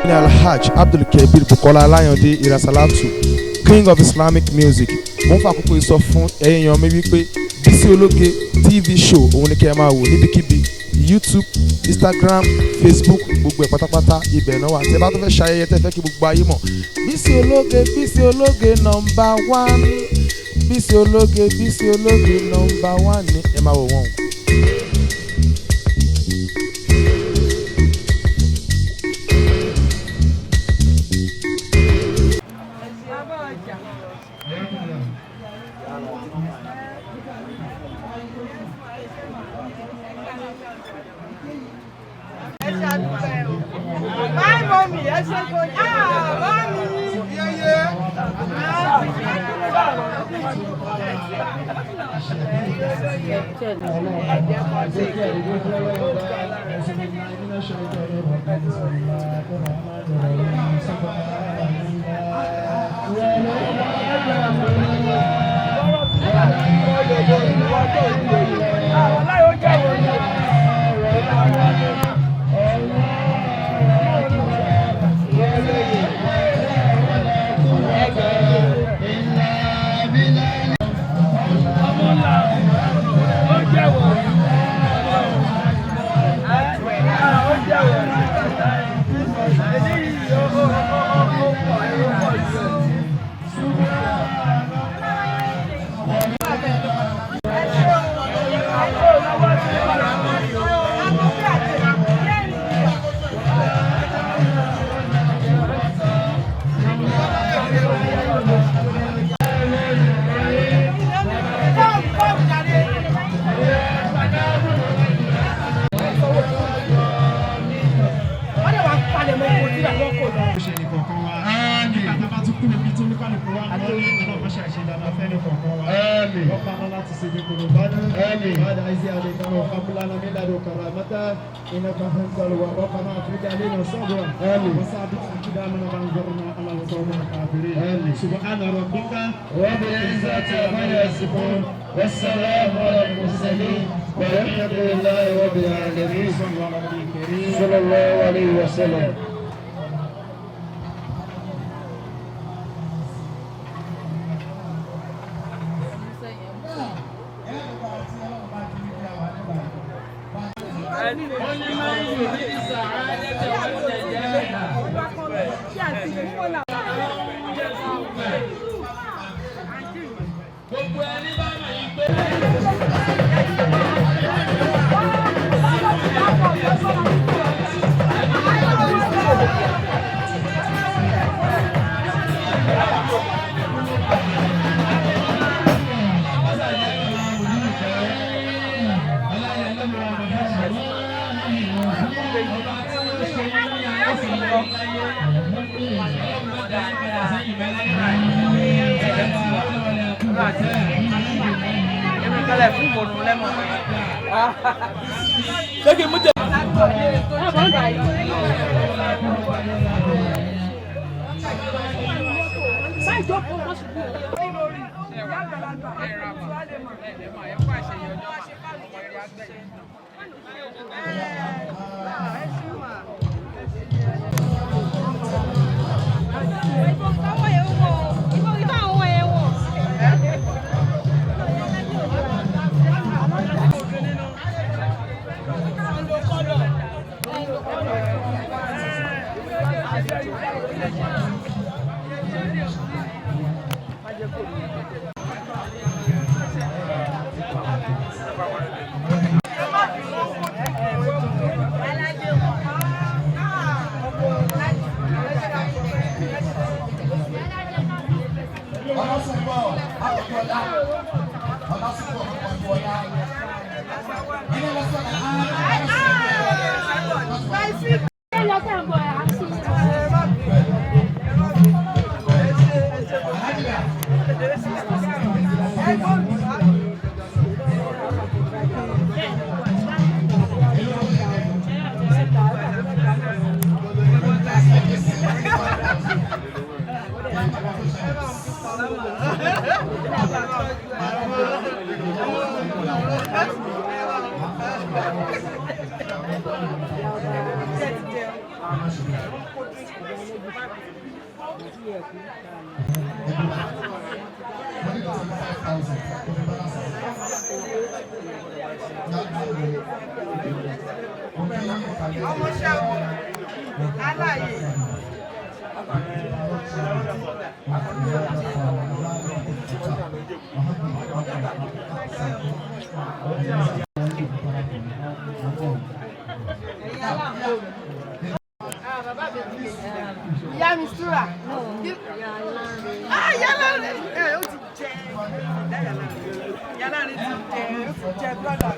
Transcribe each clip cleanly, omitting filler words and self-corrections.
ní Alhaj Abdulkabir Bukola Alayande Irasalatu, King of Islamic Music. Mo ń fa àkókò sọ fún ẹ̀yin èèyàn mi wípé Bísí Ológe TV show òun ni kẹ́ ẹ máa wò níbikíbi, YouTube, Instagram, Facebook, gbogbo ẹ̀ pátápátá ibẹ̀ náà wà. Tẹ́ bá tó fẹ́ ṣayẹyẹ tẹ́ fẹ́ kí gbogbo ayé mọ̀, Bísí Ológe #1, Bísí Ológe #1 ni ẹ máa wò wọ́n. My mommy, I said, mommy. إنك أنت الوهاب أفرج علينا صبرا وثابت أقدامنا وانظرنا على القوم الكافرين سبحان ربك رب العزة عما يصفون والسلام على المرسلين والحمد لله رب العالمين صلى الله عليه وسلم. Ọmọ ṣẹ́wó aláyè. Ìyá mi súra. Yálà rẹ̀ ó ti jẹ. Yálà rẹ̀ ti jẹ brọ́dà.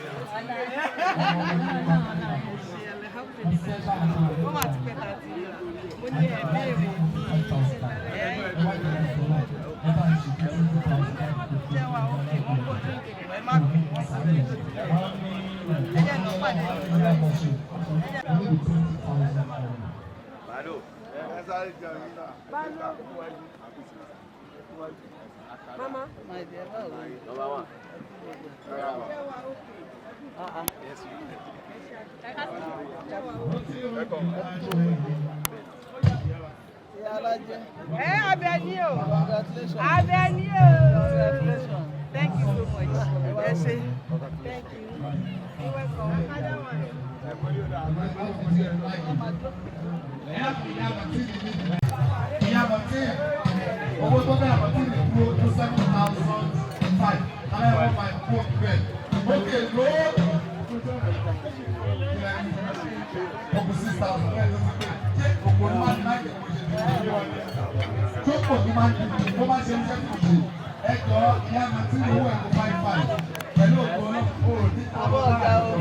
Wọ́n máa ti pẹ̀ta sí i. Mo ní ẹ̀ẹ́dẹ́rẹ́ jẹ́ wa òkè wọ́n kó tó ìkèkè ẹ má bì wọ́n sí i. Ẹ̀jẹ̀ ló pàdé. Mama. My dear, number one. Yes. Abeni o. Abeni o. Thank you so much. Yes, thank you. You're welcome. Another one. Owó tó bẹ̀rẹ̀ àbọ̀tí lè dúró tó 7,005. Kálẹ̀ wọ́n máa kó bẹ́ẹ̀. Ókè ló ọkùn 6,000 bẹ́ẹ̀ ló ti pé. Ṣé òkò ní máa ń náà kò ṣe ní ìlú? Tó kò ní máa ń dìbò tó máa ṣe ń ṣẹ́kù ṣe. Ẹ jọ ìyá mi tí owó ẹ̀ kó 5,500. Pẹ̀lú òkú ọlọ́pàá ní àwọn ọ̀gá o.